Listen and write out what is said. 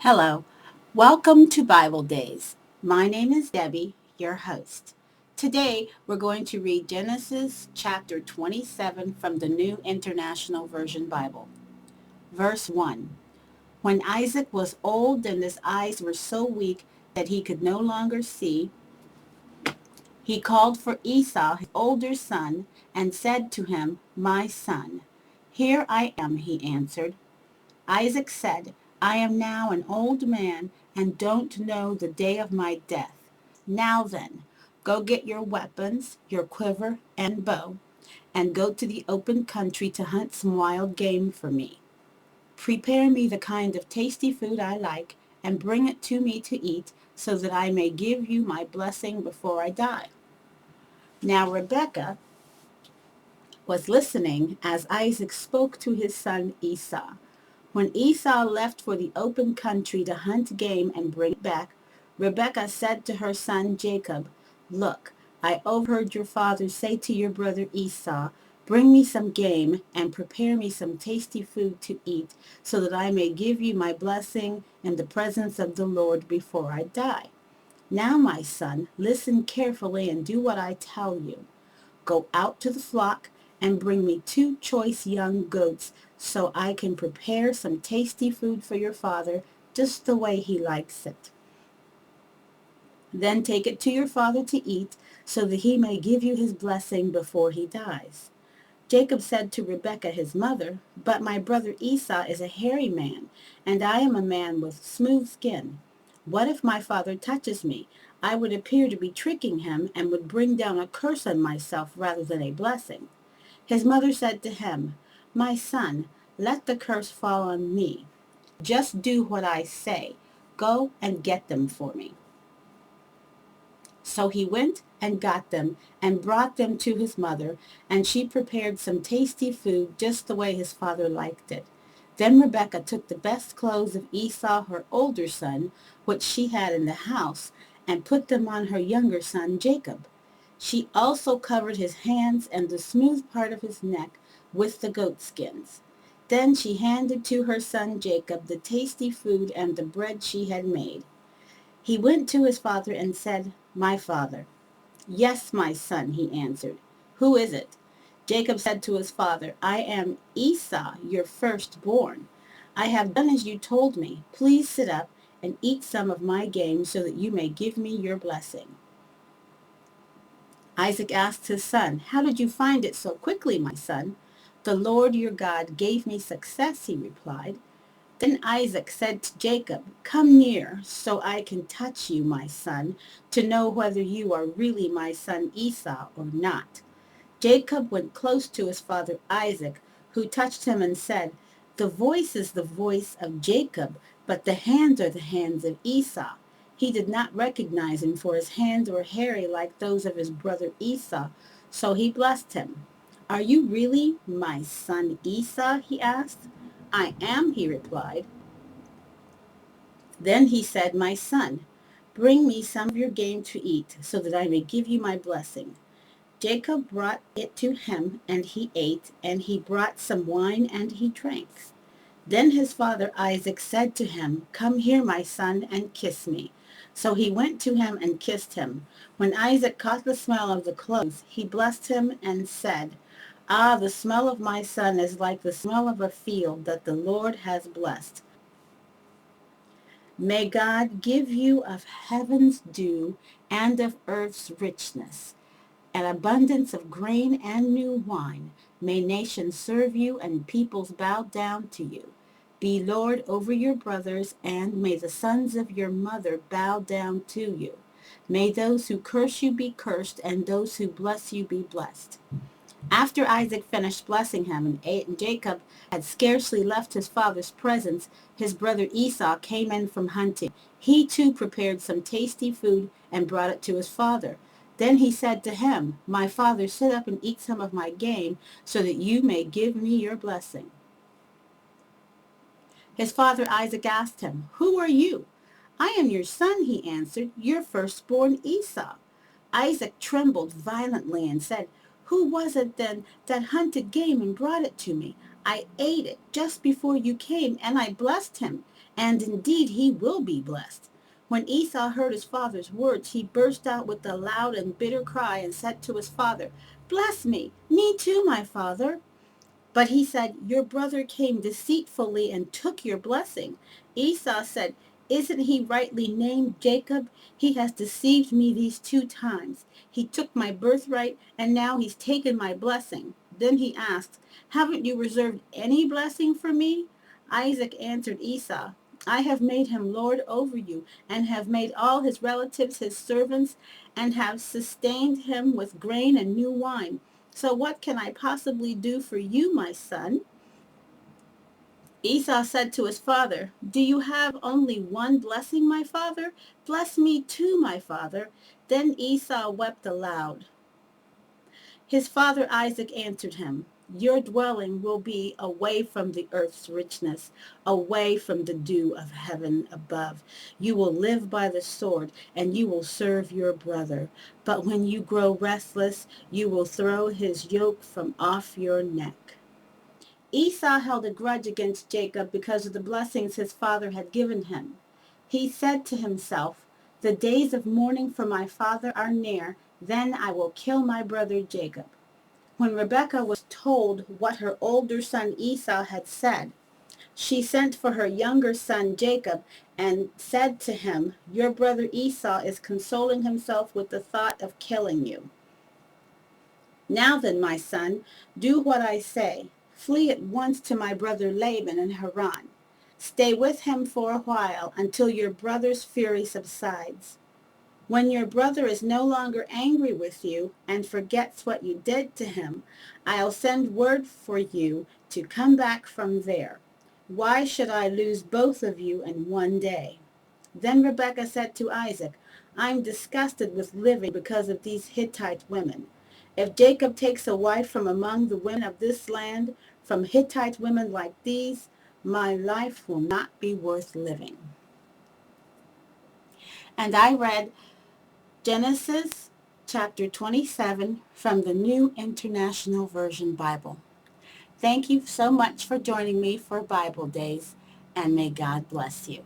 Hello, welcome to Bible Days. My name is Debbie, your host. Today we're going to read Genesis chapter 27 from the New International Version Bible. Verse 1. When Isaac was old and his eyes were so weak that he could no longer see, he called for Esau, his older son, and said to him, "My son." "Here I am," he answered. Isaac said, "I am now an old man and don't know the day of my death. Now then, go get your weapons, your quiver and bow, and go to the open country to hunt some wild game for me. Prepare me the kind of tasty food I like and bring it to me to eat so that I may give you my blessing before I die." Now Rebekah was listening as Isaac spoke to his son Esau. When Esau left for the open country to hunt game and bring it back, Rebekah said to her son Jacob, "Look, I overheard your father say to your brother Esau, 'Bring me some game and prepare me some tasty food to eat, so that I may give you my blessing in the presence of the Lord before I die.' Now, my son, listen carefully and do what I tell you. Go out to the flock and bring me 2 choice young goats so I can prepare some tasty food for your father just the way he likes it. Then take it to your father to eat so that he may give you his blessing before he dies." Jacob said to Rebekah his mother, "But my brother Esau is a hairy man, and I am a man with smooth skin. What if my father touches me? I would appear to be tricking him and would bring down a curse on myself rather than a blessing." His mother said to him, "My son, let the curse fall on me. Just do what I say. Go and get them for me." So he went and got them and brought them to his mother, and she prepared some tasty food just the way his father liked it. Then Rebekah took the best clothes of Esau, her older son, which she had in the house, and put them on her younger son Jacob. She also covered his hands and the smooth part of his neck with the goat skins. Then she handed to her son Jacob the tasty food and the bread she had made. He went to his father and said, "My father." "Yes, my son," he answered. "Who is it?" Jacob said to his father, "I am Esau, your firstborn. I have done as you told me. Please sit up and eat some of my game so that you may give me your blessing." Isaac asked his son, "How did you find it so quickly, my son?" "The Lord your God gave me success," he replied. Then Isaac said to Jacob, "Come near so I can touch you, my son, to know whether you are really my son Esau or not." Jacob went close to his father Isaac, who touched him and said, "The voice is the voice of Jacob, but the hands are the hands of Esau." He did not recognize him, for his hands were hairy like those of his brother Esau, so he blessed him. "Are you really my son Esau?" he asked. "I am," he replied. Then he said, "My son, bring me some of your game to eat, so that I may give you my blessing." Jacob brought it to him, and he ate, and he brought some wine, and he drank. Then his father Isaac said to him, "Come here, my son, and kiss me." So he went to him and kissed him. When Isaac caught the smell of the clothes, he blessed him and said, "Ah, the smell of my son is like the smell of a field that the Lord has blessed. May God give you of heaven's dew and of earth's richness, an abundance of grain and new wine. May nations serve you and peoples bow down to you. Be Lord over your brothers, and may the sons of your mother bow down to you. May those who curse you be cursed, and those who bless you be blessed." After Isaac finished blessing him, and Jacob had scarcely left his father's presence, his brother Esau came in from hunting. He too prepared some tasty food and brought it to his father. Then he said to him, "My father, sit up and eat some of my game, so that you may give me your blessing." His father Isaac asked him, "Who are you?" "I am your son," he answered, "your firstborn Esau." Isaac trembled violently and said, "Who was it then that hunted game and brought it to me? I ate it just before you came, and I blessed him. and indeed he will be blessed." When Esau heard his father's words, he burst out with a loud and bitter cry and said to his father, "Bless me too, my father." But he said, "Your brother came deceitfully and took your blessing." Esau said, "Isn't he rightly named Jacob? He has deceived me these 2 times. He took my birthright, and now he's taken my blessing." Then he asked, "Haven't you reserved any blessing for me?" Isaac answered Esau, "I have made him lord over you, and have made all his relatives his servants, and have sustained him with grain and new wine. So what can I possibly do for you, my son?" Esau said to his father, "Do you have only one blessing, my father? Bless me too, my father." Then Esau wept aloud. His father Isaac answered him, "Your dwelling will be away from the earth's richness, away from the dew of heaven above. You will live by the sword, and you will serve your brother. But when you grow restless, you will throw his yoke from off your neck." Esau held a grudge against Jacob because of the blessings his father had given him. He said to himself, "The days of mourning for my father are near, then I will kill my brother Jacob." When Rebekah was told what her older son Esau had said, she sent for her younger son Jacob and said to him, "Your brother Esau is consoling himself with the thought of killing you. Now then, my son, do what I say. Flee at once to my brother Laban in Haran. Stay with him for a while until your brother's fury subsides. When your brother is no longer angry with you and forgets what you did to him, I'll send word for you to come back from there. Why should I lose both of you in one day?" Then Rebekah said to Isaac, "I'm disgusted with living because of these Hittite women. If Jacob takes a wife from among the women of this land, from Hittite women like these, my life will not be worth living." And I read Genesis chapter 27 from the New International Version Bible. Thank you so much for joining me for Bible Days, and may God bless you.